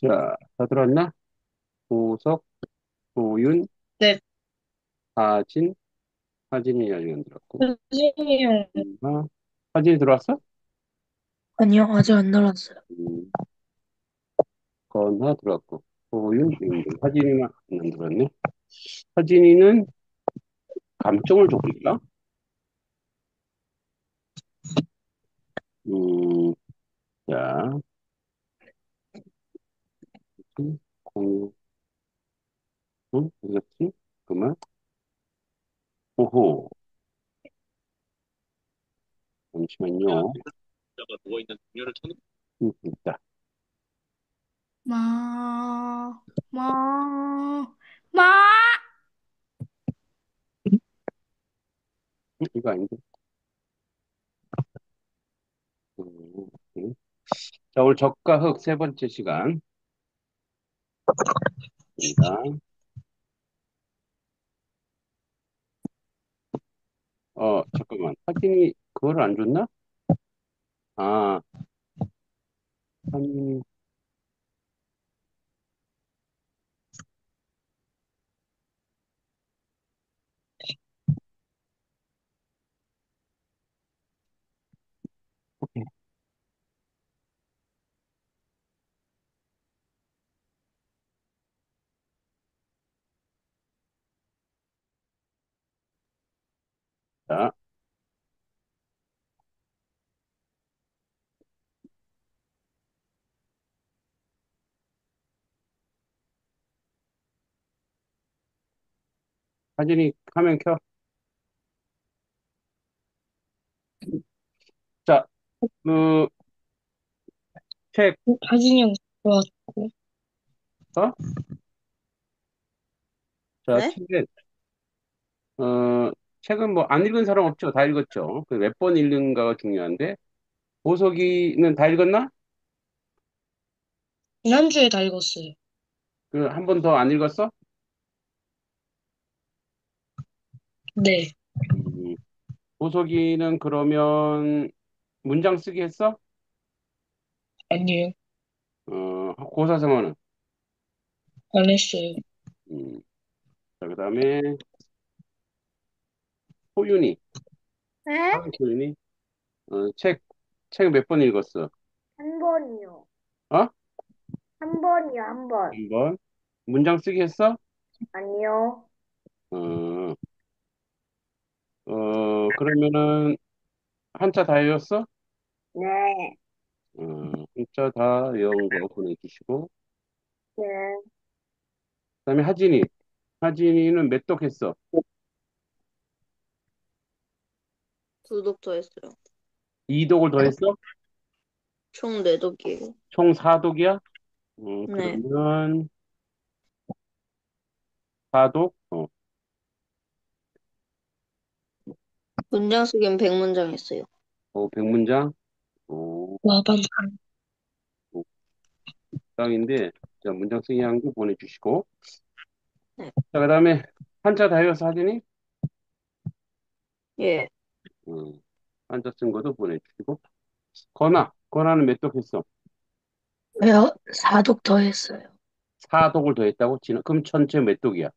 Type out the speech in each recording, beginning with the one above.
자, 다 들었나? 보석, 보윤, 네, 하진, 하진이 아직 안 들었고. 수진이 형. 하진이 들어왔어? 아니요, 아직 안 날았어요. 음, 건하 들어왔고. 보윤, 윤등. 하진이만 안 들었네. 하진이는 감점을 줬을까? 음, 자, 공유, 응? 어디갔지? 그만. 오호, 잠시만요. 있다. 마, 마, 마. 이거 아닌데. 오케이. 자, 오늘 적과 흑 세 번째 시간입니다. 잠깐만. 하진이 그거를 안 줬나? 아, 한, 오케이. 자, 하진이 화면 켜. 자, 그, 책, 하진이 형 들어왔고. 어? 자, 네? 어, 책은 뭐 안 읽은 사람 없죠? 다 읽었죠? 그 몇 번 읽는가가 중요한데, 보석이는 다 읽었나? 지난주에 다 읽었어요. 그 한 번 더 안 읽었어? 네. 음, 보석이는 그러면 문장 쓰기 했어? 아니요, 고사성어는? 안 했어요. 음, 자, 그 다음에 소윤이, 네? 소윤이, 책 몇 번 읽었어? 한 번이요. 어? 한 번이요, 한 번. 한 번. 문장 쓰기 했어? 아니요. 어, 그러면은 한자 다 외웠어? 네. 한자 다 외운 거 보내주시고. 네. 그다음에 하진이. 하진이는 몇 독 했어? 구독도 했어요. 2독을 더 했어? 총 4독이에요. 총 4독이야? 네. 그러면 4독? 문장 쓰기는 100문장 했어요. 100문장? 오, 와반. 문장인데, 자, 문장 쓰기 한 거 보내주시고. 네. 자, 그다음에 한자 다 외웠어, 하진이? 예. 어, 한자 쓴 것도 보내주시고. 건아는 몇 독 했어? 왜요? 4독 더 했어요. 4독을 더 했다고? 그럼 전체 몇 독이야?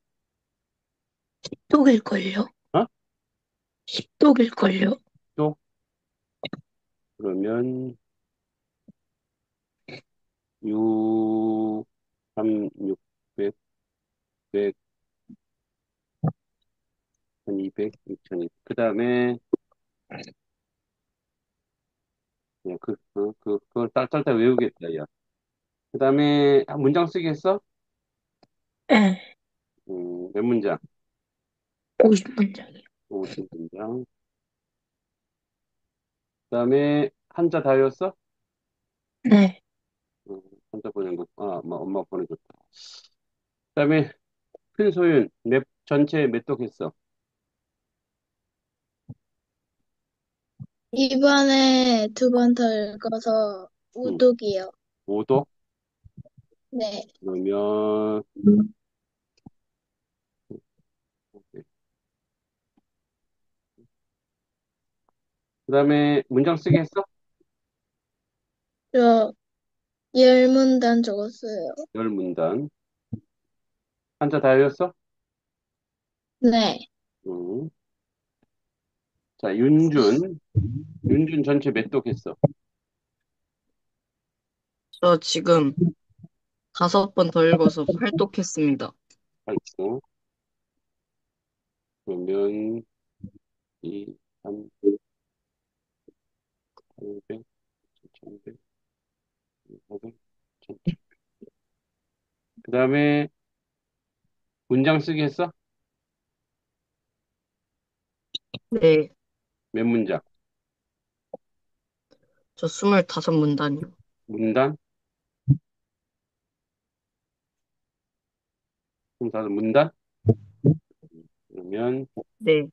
10독일걸요? 어? 10독일걸요? 독? 그러면 6, 3, 6, 0 100, 1200, 6200. 그 다음에, 그걸 딸딸딸 외우겠다, 야. 그 다음에, 문장 쓰겠어? 예. 몇 문장? 50문장이요. 50문장. 그 다음에, 한자 다 외웠어? 네. 한자 보낸 거, 엄마 보내줬다. 그 다음에, 큰소윤, 전체 몇 독 했어? 이번에 두 번 더 읽어서 응, 우독이요. 5독? 네. 그러면, 그 다음에, 문장 쓰기 했어? 저 열문단 적었어요. 열 문단. 한자 다 외웠어? 네. 음. 자, 윤준. 윤준 전체 몇 독 했어? 저 지금 5번 더 읽어서 활독했습니다. 8독. 그러면 2, 3, 800, 1100, 500, 1000. 그 다음에 문장 쓰기 했어? 네, 몇 문장? 저 25문단이요. 문단? 다섯 문단? 그러면 네,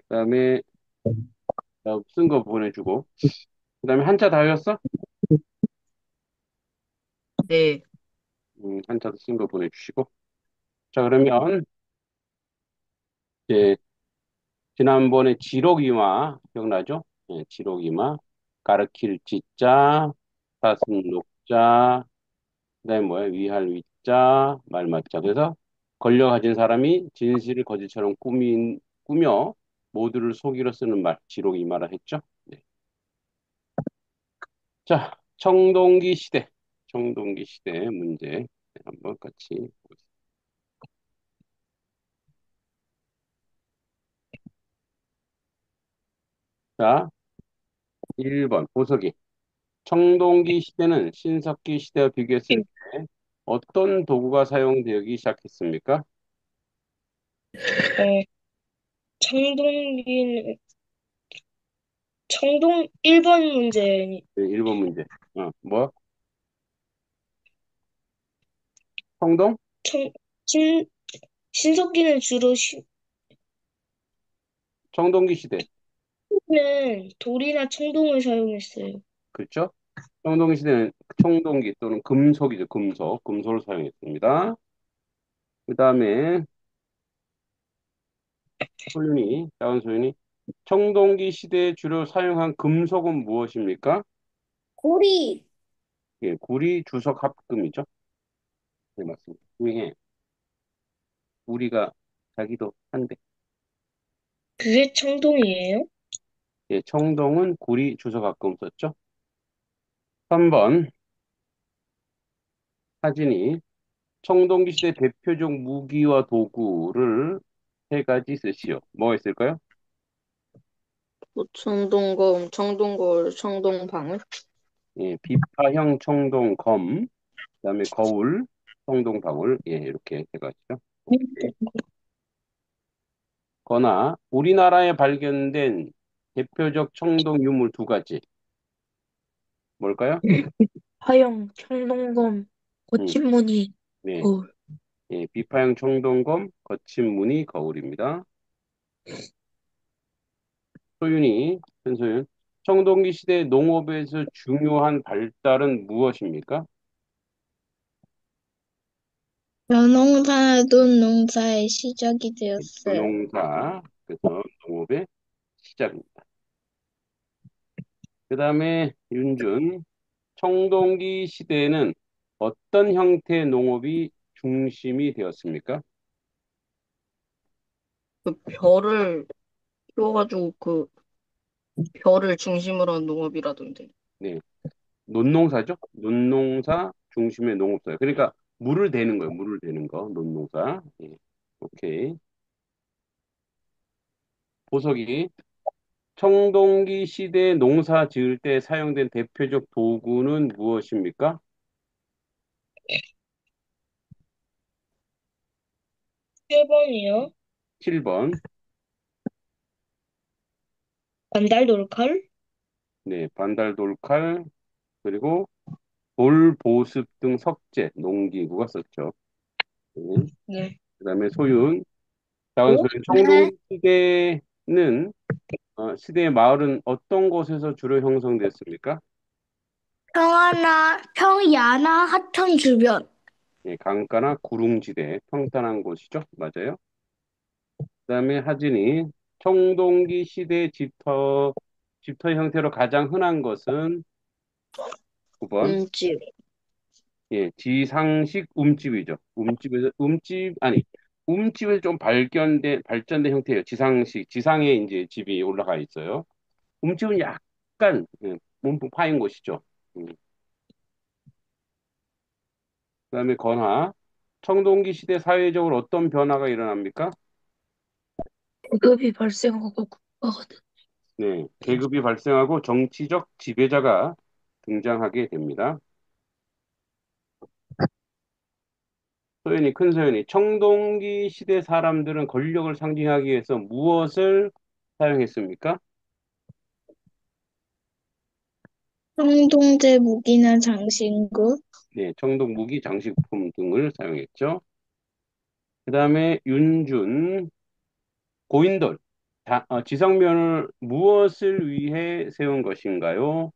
그 다음에 쓴 거 보내주고 그 다음에 한자 다 외웠어? 네, 한자도 쓴 거 보내주시고 자 그러면 이제 지난번에 지록이마 기억나죠? 예, 지록이마 가르칠 지자 사슴 녹자 그다음에 뭐야 위할 위자 말 맞자 그래서 권력 가진 사람이 진실을 거짓처럼 꾸며 모두를 속이려 쓰는 말 지록이마라 했죠? 네. 자 청동기 시대 문제 네, 한번 같이 보겠습니다. 자 1번 보석이 청동기 시대는 신석기 시대와 비교했을 때 어떤 도구가 사용되기 시작했습니까? 어, 청동기는, 청동, 1번 문제, 네, 1번 문제. 뭐? 청동? 청, 신, 신석기는 주로 청동기 시대. 는 돌이나 청동을 사용했어요. 그렇죠? 청동기 시대는 청동기 또는 금속이죠. 금속을 사용했습니다. 그 다음에 작은 소윤이 청동기 시대에 주로 사용한 금속은 무엇입니까? 고리. 예, 구리 주석 합금이죠. 네, 맞습니다. 중에 우리가 자기도 한대. 그게 청동이에요? 예, 청동은 구리 주석 합금 썼죠. 3번 사진이 청동기 시대 대표적 무기와 도구를 세 가지 쓰시오. 뭐가 있을까요? 청동검, 청동걸, 청동방울. 예, 비파형 청동검, 그다음에 거울, 청동방울, 예, 이렇게 세 가지죠. 오케이. 거나 우리나라에 발견된 대표적 청동 유물 두 가지 뭘까요? 화영, 청동검, 음, 고침무늬, 네, 거울. 예, 비파형 청동검, 거친 무늬 거울입니다. 현소윤, 청동기 시대 농업에서 중요한 발달은 무엇입니까? 벼농사, 논농사의 시작이 되었어요. 벼농사, 그래서 농업의 시작입니다. 그 다음에 윤준, 청동기 시대에는 어떤 형태의 농업이 중심이 되었습니까? 그 벼를 키워가지고 그 벼를 중심으로 한 농업이라던데. 네, 논농사죠? 논농사 중심의 농업사예요. 그러니까 물을 대는 거예요. 물을 대는 거, 논농사. 예, 오케이. 보석이 청동기 시대 농사 지을 때 사용된 대표적 도구는 무엇입니까? 1번이요? 7번. 반달돌칼? 네, 반달돌칼, 그리고 돌보습 등 석재, 농기구가 썼죠. 네. 네. 그다음에 소윤, 작은 오? 소윤, 네. 청동기 시대는 시대의 마을은 어떤 곳에서 주로 형성됐습니까? 평야나 하천 주변. 예, 강가나 구릉지대, 평탄한 곳이죠. 맞아요. 그다음에 하진이 청동기 시대 집터 형태로 가장 흔한 것은 9번. 움집. 예, 지상식 움집이죠. 움집에서 좀 발전된 형태예요. 지상에 이제 집이 올라가 있어요. 움집은 약간, 몸통 파인 곳이죠. 그다음에 건화. 청동기 시대 사회적으로 어떤 변화가 일어납니까? 계급이 발생하고 국가가 돼. 네, 계급이 발생하고 정치적 지배자가 등장하게 됩니다. 큰 소연이, 청동기 시대 사람들은 권력을 상징하기 위해서 무엇을 사용했습니까? 청동제 무기나 장신구. 네, 청동 무기, 장식품 등을 사용했죠. 그 다음에 윤준, 고인돌. 지상면을 무엇을 위해 세운 것인가요?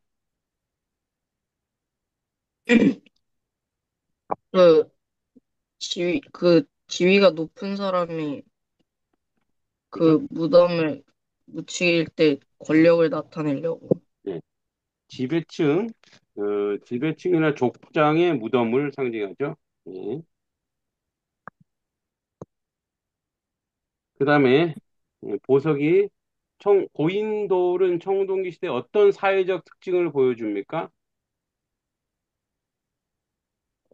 그 지위가 높은 사람이 그죠? 그 무덤을 묻힐 때 권력을 나타내려고. 네, 지배층, 지배층이나 족장의 무덤을 상징하죠. 네. 그 다음에 보석이 고인돌은 청동기 시대 어떤 사회적 특징을 보여줍니까?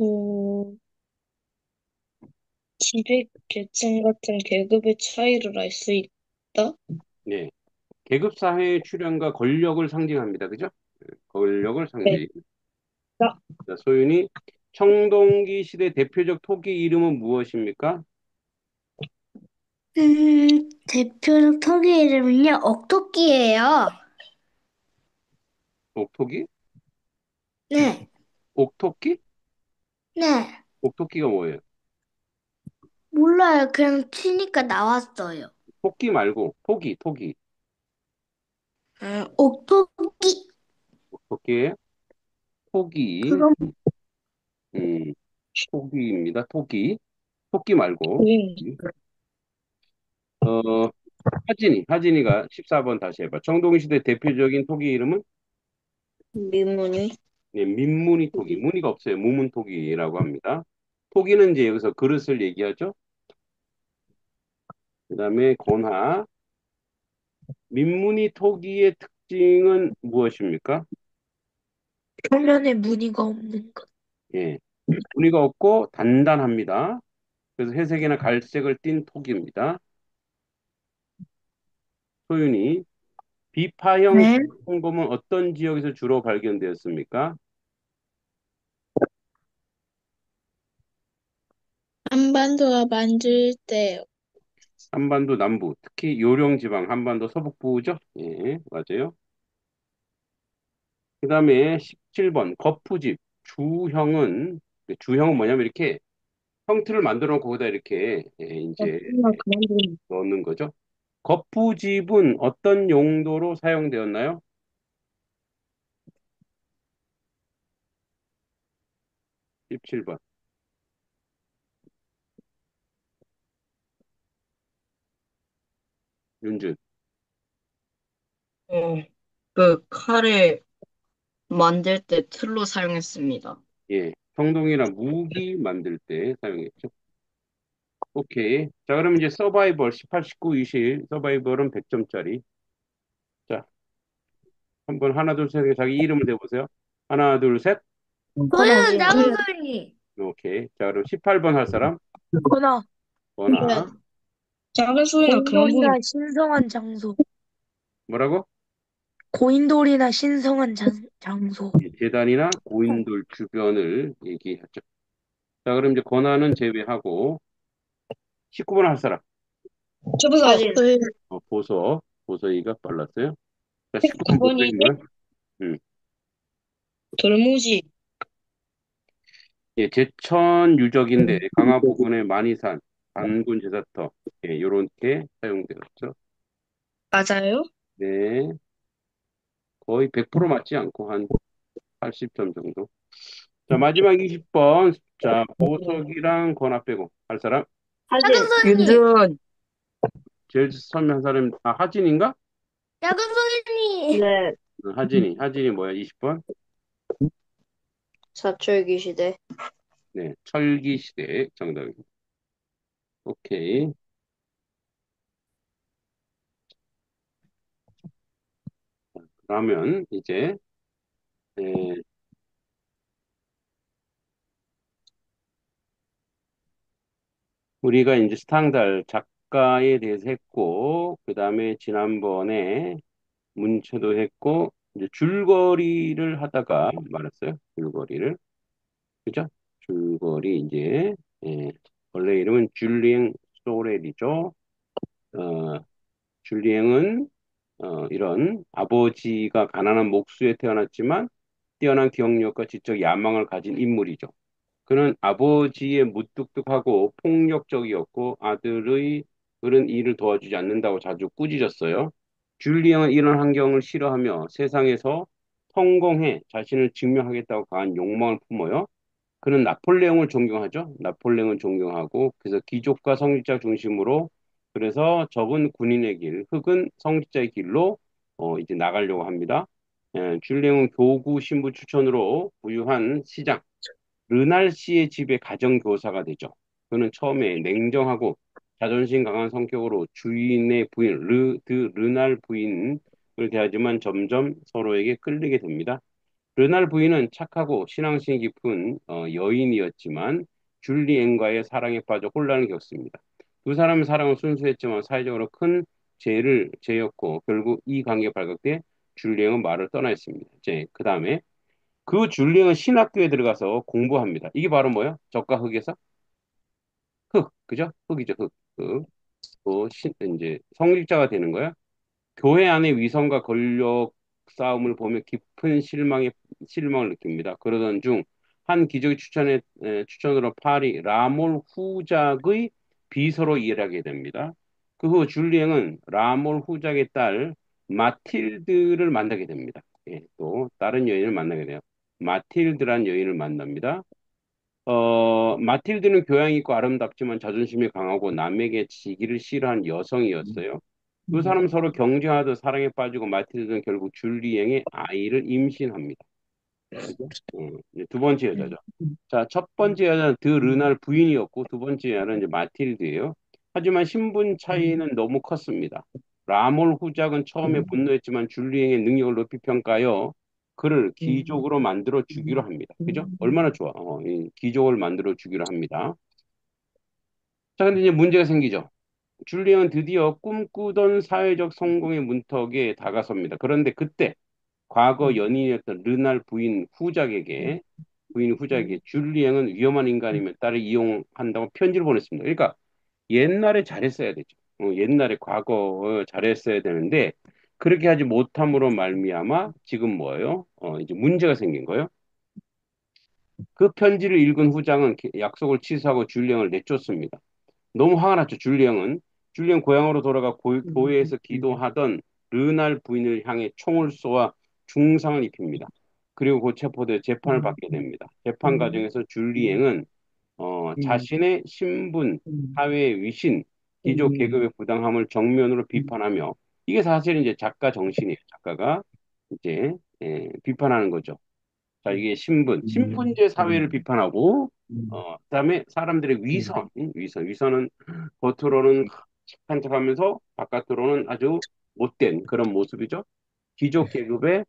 음, 지배 계층 같은 계급의 차이를 알 수 있다? 네, 계급 사회의 출현과 권력을 상징합니다. 그죠? 권력을 네. 상징. 자, 소윤이 청동기 시대 대표적 토기 이름은 무엇입니까? 대표적 토기 이름은요, 억토끼예요. 옥토기? 네, 옥토끼? 네. 옥토끼가 뭐예요? 몰라요. 그냥 치니까 나왔어요. 토끼 말고 토기. 옥토끼. 옥토끼예요? 토기. 그럼 음, 토기입니다. 토끼 말고. 음, 어, 하진이가 14번 다시 해봐. 청동시대 대표적인 토기 이름은? 민문이 네, 민무늬 토기. 무늬가 없어요. 무문토기라고 합니다. 토기는 이제 여기서 그릇을 얘기하죠. 그 다음에 건화. 민무늬 토기의 특징은 무엇입니까? 표면에 무늬가 없는 것. 예, 무늬가 없고 단단합니다. 그래서 회색이나 갈색을 띤 토기입니다. 소윤이, 비파형 네. 청동검은 어떤 지역에서 주로 발견되었습니까? 한반도가 만들 때 한반도 남부, 특히 요령지방, 한반도 서북부죠? 예, 맞아요. 그 다음에 17번, 거푸집. 주형은 뭐냐면 이렇게 형틀을 만들어 놓고 거기다 이렇게 이제 정말 그만두는 넣는 거죠. 거푸집은 어떤 용도로 사용되었나요? 17번, 윤준. 어, 그 칼을 만들 때 틀로 사용했습니다. 예, 청동이나 무기 만들 때 사용했죠. 오케이. 자, 그럼 이제 서바이벌 18, 19, 20. 서바이벌은 100점짜리. 자, 한번 하나, 둘, 셋, 자기 이름을 대보세요. 하나, 둘, 셋. 거나 소윤 짱소윤이. 오케이. 자, 그럼 18번 할 사람. 거나 원아. 작은 소리나 그만 보는 고인돌이나 신성한 장소. 뭐라고? 고인돌이나 신성한 장소. 예, 재단이나 고인돌 주변을 얘기하죠. 자, 그럼 이제 권한은 제외하고 19번 할 사람. 저보다 사진. 보서이가 빨랐어요. 자, 19번 19번이 보서이면, 돌무지. 예, 제천 유적인데 강화 부근의 만이산, 안군 제사터, 예, 요렇게 사용되었죠. 맞아요? 네, 거의 100% 맞지 않고 한 80점 정도. 자, 마지막 20번. 자, 보석이랑 권합 빼고 할 사람. 사진. 차정선이. 윤준 제일 설명한 사람이, 하진인가? 야근 선생님. 네, 하진이 뭐야, 20번? 사철기 시대. 네, 철기시대 정답입니다. 오케이. 그러면 이제, 에, 우리가 이제 스탕달 작가에 대해서 했고, 그 다음에 지난번에 문체도 했고, 이제 줄거리를 하다가 말았어요. 줄거리를. 그죠? 줄거리, 이제, 예, 원래 이름은 줄리앵 소렐이죠. 어, 줄리앵은, 이런 아버지가 가난한 목수에 태어났지만, 뛰어난 기억력과 지적 야망을 가진 인물이죠. 그는 아버지의 무뚝뚝하고 폭력적이었고 아들의 그런 일을 도와주지 않는다고 자주 꾸짖었어요. 줄리앙은 이런 환경을 싫어하며 세상에서 성공해 자신을 증명하겠다고 강한 욕망을 품어요. 그는 나폴레옹을 존경하죠. 나폴레옹을 존경하고 그래서 귀족과 성직자 중심으로 그래서 적은 군인의 길, 흑은 성직자의 길로 이제 나가려고 합니다. 줄리앙은 교구 신부 추천으로 부유한 시장 르날 씨의 집에 가정교사가 되죠. 그는 처음에 냉정하고 자존심 강한 성격으로 주인의 부인, 르날 부인을 대하지만 점점 서로에게 끌리게 됩니다. 르날 부인은 착하고 신앙심이 깊은 여인이었지만 줄리엔과의 사랑에 빠져 혼란을 겪습니다. 두 사람의 사랑은 순수했지만 사회적으로 큰 죄였고 결국 이 관계가 발각돼 줄리엔은 말을 떠나 있습니다. 이제 그 다음에 그 줄리은 신학교에 들어가서 공부합니다. 이게 바로 뭐예요? 적과 흑에서 흑, 그죠? 흑이죠, 흑. 흑. 이제 성직자가 되는 거야. 교회 안의 위선과 권력 싸움을 보며 깊은 실망을 느낍니다. 그러던 중 한 기적의 추천으로 파리 라몰 후작의 비서로 일하게 됩니다. 그 후 줄리앵은 라몰 후작의 딸 마틸드를 만나게 됩니다. 예, 또 다른 여인을 만나게 돼요. 마틸드란 여인을 만납니다. 마틸드는 교양이 있고 아름답지만 자존심이 강하고 남에게 지기를 싫어한 여성이었어요. 두 사람 서로 경쟁하듯 사랑에 빠지고 마틸드는 결국 줄리앵의 아이를 임신합니다. 그죠? 이제 두 번째 여자죠. 자, 첫 번째 여자는 르날 부인이었고 두 번째 여자는 이제 마틸드예요. 하지만 신분 차이는 너무 컸습니다. 라몰 후작은 처음에 분노했지만 줄리앵의 능력을 높이 평가하여 그를 귀족으로 만들어 주기로 합니다. 그죠? 얼마나 좋아. 이 귀족을 만들어 주기로 합니다. 자, 근데 이제 문제가 생기죠. 줄리앵은 드디어 꿈꾸던 사회적 성공의 문턱에 다가섭니다. 그런데 그때 과거 연인이었던 르날 부인 후작에게 줄리앵은 위험한 인간이며 딸을 이용한다고 편지를 보냈습니다. 그러니까 옛날에 잘했어야 되죠. 옛날에 과거 잘했어야 되는데 그렇게 하지 못함으로 말미암아 지금 뭐예요? 이제 문제가 생긴 거예요. 그 편지를 읽은 후장은 약속을 취소하고 줄리앵을 내쫓습니다. 너무 화가 났죠. 줄리앵 고향으로 돌아가 교회에서 기도하던 르날 부인을 향해 총을 쏘아 중상을 입힙니다. 그리고 곧 체포돼 재판을 받게 됩니다. 재판 과정에서 줄리앵은 자신의 신분, 사회의 위신, 귀족 계급의 부당함을 정면으로 비판하며 이게 사실 이제 작가 정신이에요. 작가가 이제 비판하는 거죠. 자, 이게 신분제 사회를 비판하고, 그다음에 사람들의 위선은 겉으로는 착한 척하면서 바깥으로는 아주 못된 그런 모습이죠. 귀족 계급의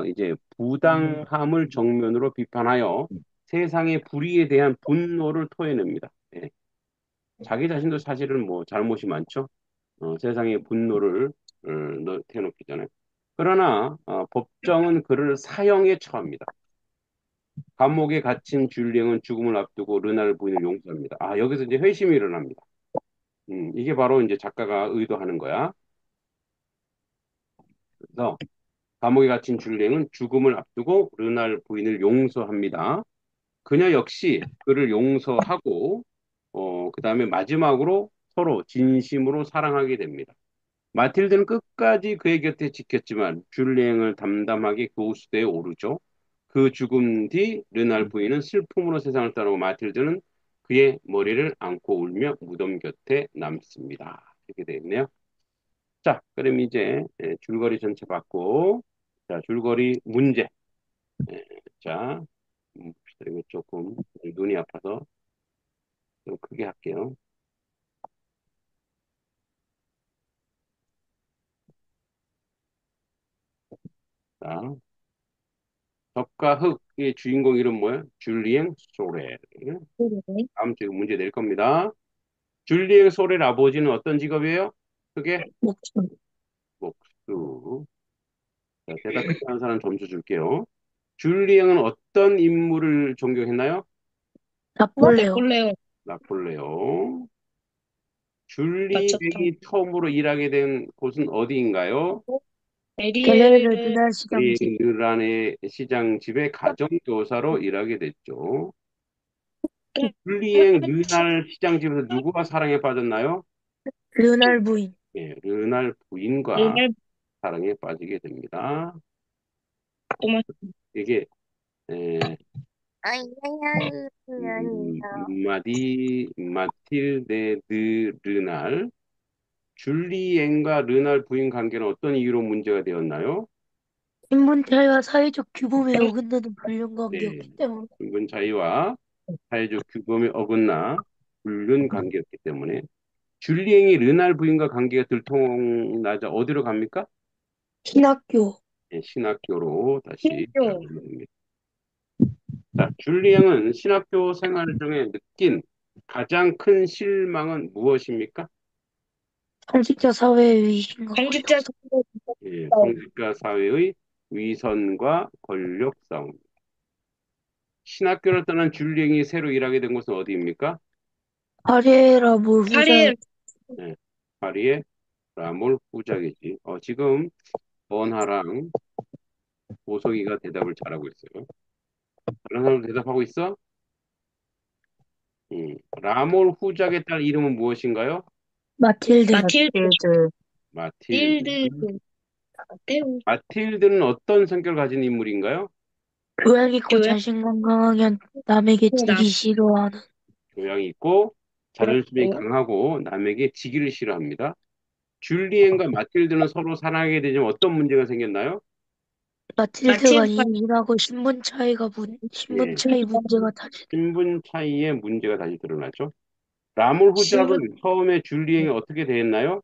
이제 부당함을 정면으로 비판하여 세상의 불의에 대한 분노를 토해냅니다. 예. 자기 자신도 사실은 뭐 잘못이 많죠. 세상의 분노를 태어놓기잖아요. 그러나 법정은 그를 사형에 처합니다. 감옥에 갇힌 줄리앵은 죽음을 앞두고 르날 부인을 용서합니다. 아, 여기서 이제 회심이 일어납니다. 이게 바로 이제 작가가 의도하는 거야. 그래서 감옥에 갇힌 줄리앵은 죽음을 앞두고 르날 부인을 용서합니다. 그녀 역시 그를 용서하고, 그 다음에 마지막으로 서로 진심으로 사랑하게 됩니다. 마틸드는 끝까지 그의 곁에 지켰지만 줄리앵을 담담하게 교수대에 오르죠. 그 죽음 뒤 르날 부인은 슬픔으로 세상을 떠나고 마틸드는 그의 머리를 안고 울며 무덤 곁에 남습니다. 이렇게 되어 있네요. 자, 그럼 이제 줄거리 전체 봤고, 자, 줄거리 문제. 예, 자, 봅시다. 이거 조금 눈이 아파서 좀 크게 할게요. 자, 적과 흑의 주인공 이름 뭐예요? 줄리엥 소렐. 네. 다음 주 문제 낼 겁니다. 줄리엥 소렐 아버지는 어떤 직업이에요? 그게 목숨. 목수. 자, 대답 크게 하는 사람 점수 줄게요. 줄리엥은 어떤 인물을 존경했나요? 나폴레옹. 나폴레옹 나폴레옹. 맞췄다. 줄리엥이 처음으로 일하게 된 곳은 어디인가요? 갤레르 에리에르 눈알 시장지. 르란의 시장집의 가정교사로 일하게 됐죠. 줄리엥 르날 시장집에서 누구와 사랑에 빠졌나요? 르날 부인. 예, 르날 부인과 르날 사랑에 빠지게 됩니다. 꼬마 이게 에, 마틸데 드 르날 줄리엥과 르날 부인 관계는 어떤 이유로 문제가 되었나요? 신분차와 사회적 규범에 어긋나는 네, 불륜관계였기 때문에. 인분 차이와 사회적 규범에 어긋나 불륜 관계였기 때문에 줄리엥이 르날 부인과 관계가 들통나자 어디로 갑니까? 신학교. 예, 신학교로 다시 가게 학교 됩니다. 자, 줄리앙은 신학교 생활 중에 느낀 가장 큰 실망은 무엇입니까? 성직자 사회의 심각하여. 당직자 선거 예, 성직자 사회의 위선과 권력 싸움. 신학교를 떠난 줄리앙이 새로 일하게 된 곳은 어디입니까? 파리에라 몰 후자에. 파리에 예, 파리의 라몰 후작이지. 지금 번하랑 보석이가 대답을 잘하고 있어요. 다른 사람 대답하고 있어? 라몰 후작의 딸 이름은 무엇인가요? 마틸드. 마틸드 마틸드. 필드 떼우 마틸드는 어떤 성격을 가진 인물인가요? 교양 있고 교회 자신감 강하게 남에게 남 지기 싫어하는. 교양이 있고 자존심이 강하고 남에게 지기를 싫어합니다. 줄리엔과 마틸드는 서로 사랑하게 되지만 어떤 문제가 생겼나요? 마틸드가 마틸드 일하고 신분 예, 차이 문제가 다시. 신분 차이의 문제가 다시 드러나죠. 라몰 신분 후작은 처음에 줄리엔이 어떻게 대했나요?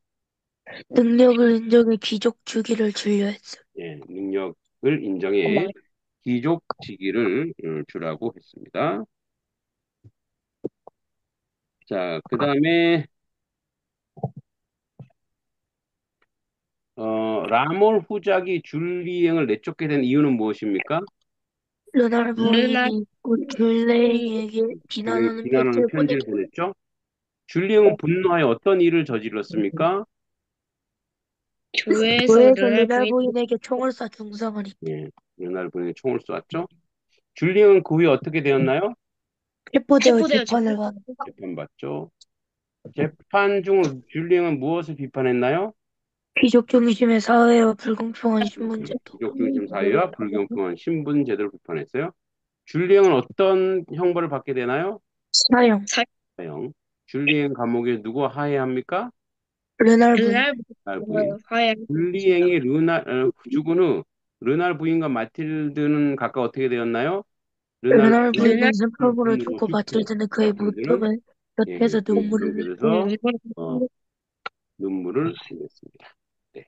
능력을 인정해 귀족 주기를 진료했어요. 예, 능력을 인정해 귀족 직위를 주라고 했습니다. 자, 그 다음에 라몰 후작이 줄리엔을 내쫓게 된 이유는 무엇입니까? 르날 르나 부인이 굴레에게 줄리엔이 비난하는 비난하는 편지를 편지를 보내죠. 보냈죠. 줄리엔은 분노하여 어떤 일을 저질렀습니까? 교회에서 교회에서 르날 르날 부인 부인에게 총을 쏴 중상을 입게. 예, 르날 부인이 총을 쏘았죠. 줄리엔은 그 후에 어떻게 되었나요? 체포되어 체포되어 재판을 받는. 재판받죠. 재판 중 줄리엔은 무엇을 비판했나요? 귀족 중심의 사회와 불공평한 신분제도. 귀족 중심 사회와 불공평한 신분 제도를 비판했어요. 줄리엔은 어떤 형벌을 받게 되나요? 사형. 사 사형. 줄리엔 감옥에 누구 하해합니까? 르날 부인. 르날 르날 부인. 화해 줄리엔이 죽은 후 르날 부인과 마틸드는 각각 어떻게 되었나요? 르날 르날 르날 부인은 슬픔으로 부인으로 죽고 죽고 마틸드는 그의 마틸드는 무덤을 예, 곁에서 눈물을 흘려. 연결해서 눈물을 흘렸습니다. 네,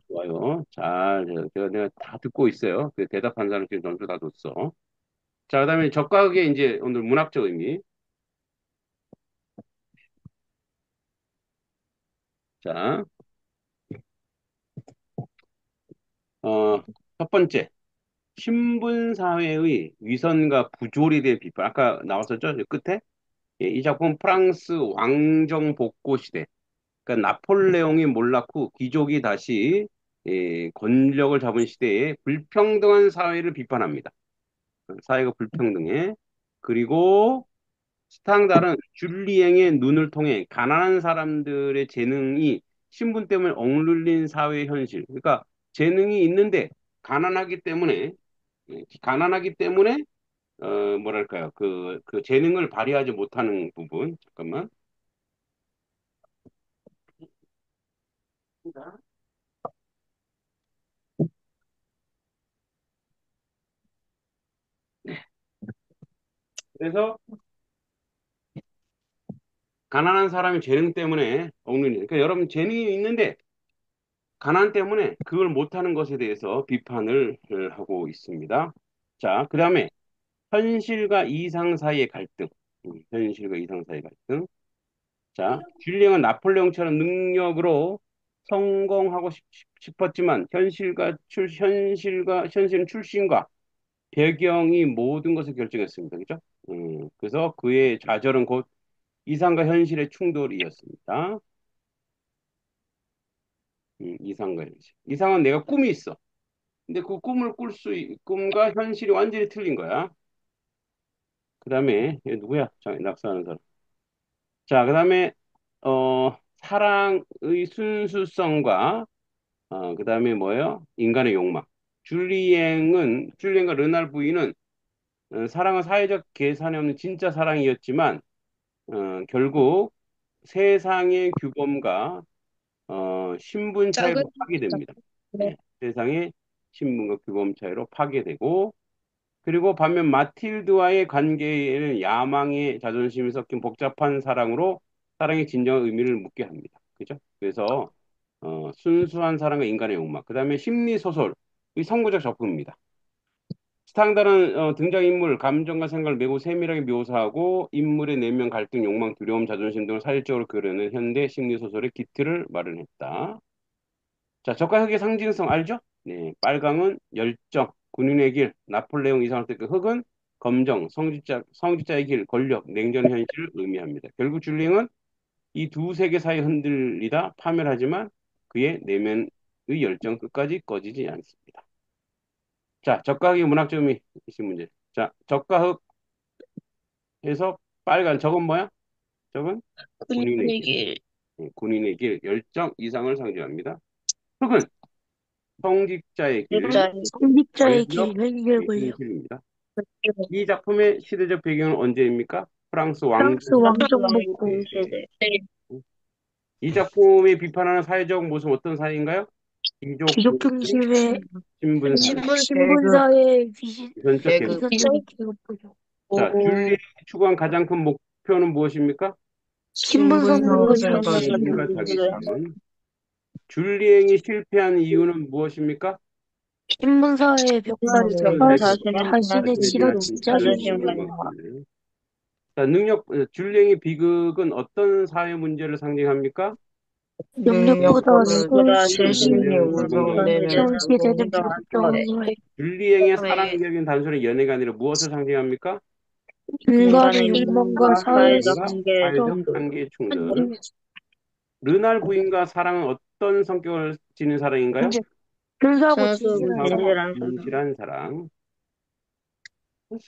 좋아요. 잘, 내가 다 듣고 있어요. 그 대답한 사람 지금 점수 다 줬어. 자, 그다음에 적각의 이제 오늘 문학적 의미. 자, 어, 첫 번째. 신분 사회의 위선과 부조리에 대해 비판. 아까 나왔었죠? 저 끝에. 예, 이 작품 프랑스 왕정 복고 시대. 그러니까 나폴레옹이 몰락 후 귀족이 다시 권력을 잡은 시대에 불평등한 사회를 비판합니다. 사회가 불평등해. 그리고 스탕달은 줄리eng의 눈을 통해 가난한 사람들의 재능이 신분 때문에 억눌린 사회 현실. 그러니까 재능이 있는데 가난하기 때문에 뭐랄까요? 그 재능을 발휘하지 못하는 부분. 잠깐만. 있습니다. 그래서 가난한 사람이 재능 때문에 억눌리는. 그러니까 여러분 재능이 있는데 가난 때문에 그걸 못하는 것에 대해서 비판을 하고 있습니다. 자, 그 다음에 현실과 이상 사이의 갈등. 현실과 이상 사이의 갈등. 자, 슐링은 나폴레옹처럼 능력으로 성공하고 싶었지만 현실은 출신과 배경이 모든 것을 결정했습니다. 그죠? 그래서 그의 좌절은 곧 이상과 현실의 충돌이었습니다. 이상과 현실. 이상은 내가 꿈이 있어. 근데 그 꿈과 현실이 완전히 틀린 거야. 그 다음에, 얘 누구야? 낙서하는 사람. 자, 그 다음에, 사랑의 순수성과, 그 다음에 뭐예요? 인간의 욕망. 줄리앵과 르날 부인은 사랑은 사회적 계산이 없는 진짜 사랑이었지만, 결국 세상의 규범과 신분 차이로 작은 파괴됩니다. 예, 세상의 신분과 규범 차이로 파괴되고, 그리고 반면 마틸드와의 관계에는 야망의 자존심이 섞인 복잡한 사랑으로 사랑의 진정한 의미를 묻게 합니다. 그죠? 그래서 순수한 사랑과 인간의 욕망. 그 다음에 심리 소설의 선구적 작품입니다. 스탕다는 등장인물, 감정과 생각을 매우 세밀하게 묘사하고 인물의 내면 갈등, 욕망, 두려움, 자존심 등을 사실적으로 그려낸 현대 심리 소설의 기틀을 마련했다. 자, 적과흑의 상징성 알죠? 네, 빨강은 열정, 군인의 길, 나폴레옹 이상할 때 그 흑은 검정, 성직자의 길, 권력, 냉전 현실을 의미합니다. 결국 줄링은 이 두 세계 사이 흔들리다 파멸하지만 그의 내면의 열정 끝까지 꺼지지 않습니다. 자, 적과흑의 문학적 의미 이신 문제. 자, 적과흑에서 빨간 저건 뭐야? 저건 군인의 길. 분위기 군인의 길, 열정, 이상을 상징합니다. 흑은 성직자의 길, 진짜 성직자의 길, 권력, 현실 권력. 현실입니다. 이 작품의 시대적 배경은 언제입니까? 프랑스 왕조 프랑스 왕정 복고. 공세대 이 작품이 비판하는 사회적 모습은 어떤 사회인가요? 귀족 귀족 중심 중심의 신분사회, 신분사의 유전적 계급. 계급. 위선적인 계급부족. 자, 줄리의 추구한 가장 큰 목표는 무엇입니까? 신분 성공과 신분성과 자기 신분과 실현. 자기 실현. 줄리eng이 실패한 이유는 무엇입니까? 신분사의 벽화를 자신의 덮어 자신의 자신에 대한 지나친 자존심 자존심을 때문에. 자, 줄리eng의 비극은 어떤 사회 문제를 상징합니까? 능력보다 능력보다 실신이 실신이 우선되는 우선되는 우선시되는 사회. 불법적인 사회. 줄리eng의 사랑력은 단순히 연애가 아니라 무엇을 상징합니까? 인간의 인간의 욕망과 욕망과 사회적 사회적 한계의 사회적 충돌. 한계의 충돌. 르날 부인과 사랑은 어떤 성격을 지닌 사랑인가요? 순수하고 순수하고 진실한 사랑. 진실한 사랑. 진실한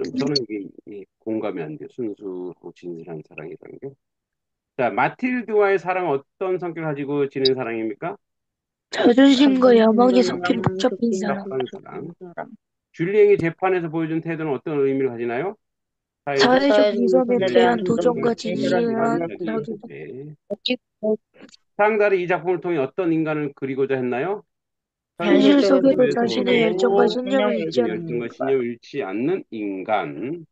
사랑. 저는 이게 공감이 안 돼요. 순수하고 진실한 사랑이라는 게. 자, 마틸드와의 사랑은 어떤 성격을 가지고 지닌 사랑입니까? 자존심과 야망이 섞인 야망 복잡한 섞인 사랑. 복잡한 사랑. 사랑. 줄리eng이 재판에서 보여준 태도는 어떤 의미를 가지나요? 사회적 사회적 사회적 위선에 위선에 대한 대한 도전과 도전과 진실한 진실한 진실한 자기 자기. 연대. 상달이 이 작품을 통해 어떤 인간을 그리고자 했나요? 현실 현실 속에도 속에서도 자신의 열정과 서로 신념을 신념을 잊지 자신의 않는 열정과 인간. 신념을 잃지 않는 인간.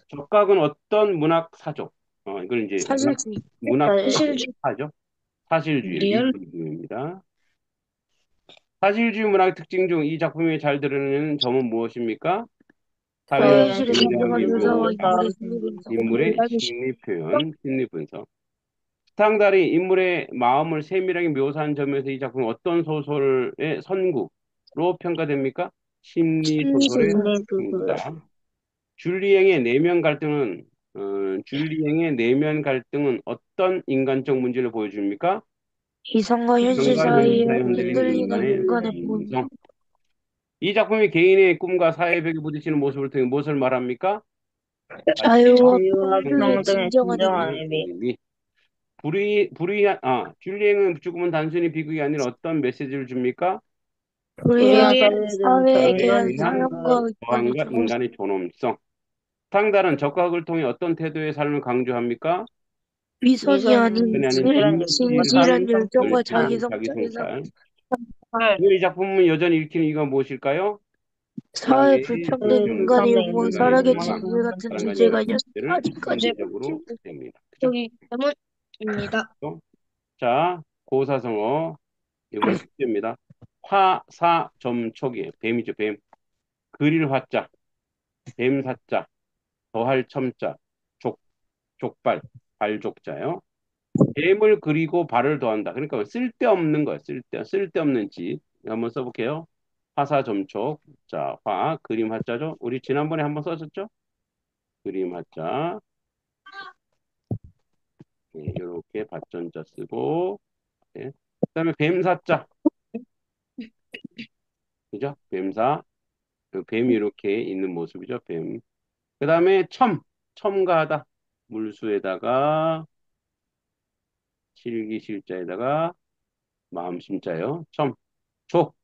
적각은 어떤 문학 사조? 이걸 이제 사실주의. 문학 사실주의. 사죠. 사실주의, 리얼 리얼리즘입니다. 사실주의 문학의 특징 중 이 작품이 잘 드러내는 점은 무엇입니까? 사회와 현실의 현실의 굉장한 진정한 묘사와 묘, 진정한 인물의 심리 분석. 인물의 심리 표현, 심리 분석. 스탕달이 인물의 마음을 세밀하게 묘사한 점에서 이 작품은 어떤 소설의 선구로 평가됩니까? 심리 심리 소설의 소설. 심리 소설. 선구다. 줄리eng의 내면 갈등은 줄리eng의 내면 갈등은 어떤 인간적 문제를 보여줍니까? 이성과 현실 정과 현실 사이에 사이 흔들리는 흔들리는 인간의 인간의 모습. 본성. 이 작품이 개인의 꿈과 사회의 벽에 부딪히는 모습을 통해 무엇을 말합니까? 자유와 자유와 평등의 평등의 진정한 의미. 진정한 의미. 의미. 줄리eng은 죽음은 단순히 비극이 아니라 어떤 메시지를 줍니까? 불의한 불의한 사회에 대한 사회에 대한 정의를 위한 사랑과 위한 인간의 저항과 존엄. 인간의 존엄성. 탕달은 적과학을 통해 어떤 태도의 삶을 강조합니까? 위선이 아닌 위선이 아닌 진실한 열정과 자기 자기 성찰에서 성찰. 오늘 이 작품은 여전히 읽히는 이유가 무엇일까요? 사회 사회의 불평등, 인간의 불평등, 욕망, 인간의 사랑의 욕망, 진실 같은 사랑과 주제가 문제를 아직까지 문제적으로 됩니다. 그죠? 여기 때문입니다. 자, 고사성어 이번 숙제입니다. 화사점촉이에요. 뱀이죠, 뱀. 그릴 화자, 뱀사자, 더할 첨자, 족발, 발족자요. 뱀을 그리고 발을 더한다. 그러니까 쓸데없는 거예요. 쓸데없는 짓. 한번 써볼게요. 화사점촉. 자, 그림 화자죠. 우리 지난번에 한번 썼었죠? 그림 화자. 네, 이렇게 받전자 쓰고. 네. 그다음에 뱀사자. 그죠? 뱀사. 그 뱀이 이렇게 있는 모습이죠. 뱀. 그다음에 첨가하다. 물수에다가 실기실자에다가 마음심자요.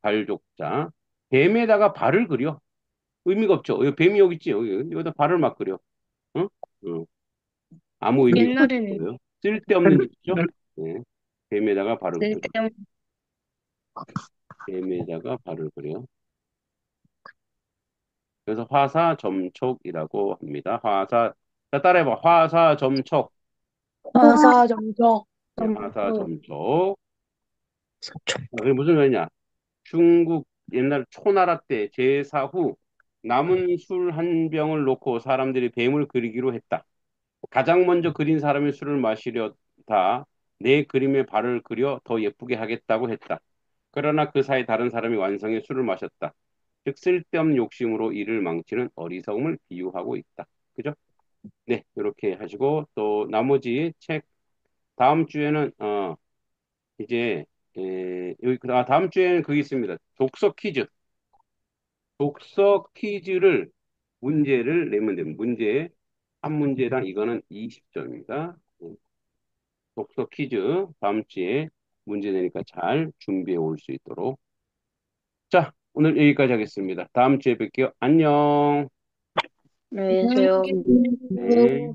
발족자. 뱀에다가 발을 그려. 의미가 없죠. 여기 뱀이 여기 있지. 여기다 발을 막 그려. 응? 응. 아무 의미가 옛날에는 없어요. 쓸데없는 짓이죠. 네. 뱀에다가 발을 그려. 쓸데없는 뱀에다가 발을 그려. 그래서 화사점촉이라고 합니다. 자, 따라해봐. 화사점촉. 화사점정 네, 화사점촉. 그게 무슨 말이냐? 중국 옛날 초나라 때 제사 후 남은 술 한 병을 놓고 사람들이 뱀을 그리기로 했다. 가장 먼저 그린 사람이 술을 마시려다 내 그림에 발을 그려 더 예쁘게 하겠다고 했다. 그러나 그 사이 다른 사람이 완성해 술을 마셨다. 즉 쓸데없는 욕심으로 일을 망치는 어리석음을 비유하고 있다. 그죠? 네, 이렇게 하시고 또 나머지 책 다음 주에는 이제 다음 주에는 그게 있습니다. 독서 퀴즈. 독서 퀴즈를 문제를 내면 됩니다. 한 문제당 이거는 20점입니다. 독서 퀴즈 다음 주에 문제 내니까 잘 준비해 올 수 있도록. 자, 오늘 여기까지 하겠습니다. 다음 주에 뵐게요. 안녕. 안녕히 계세요. 네.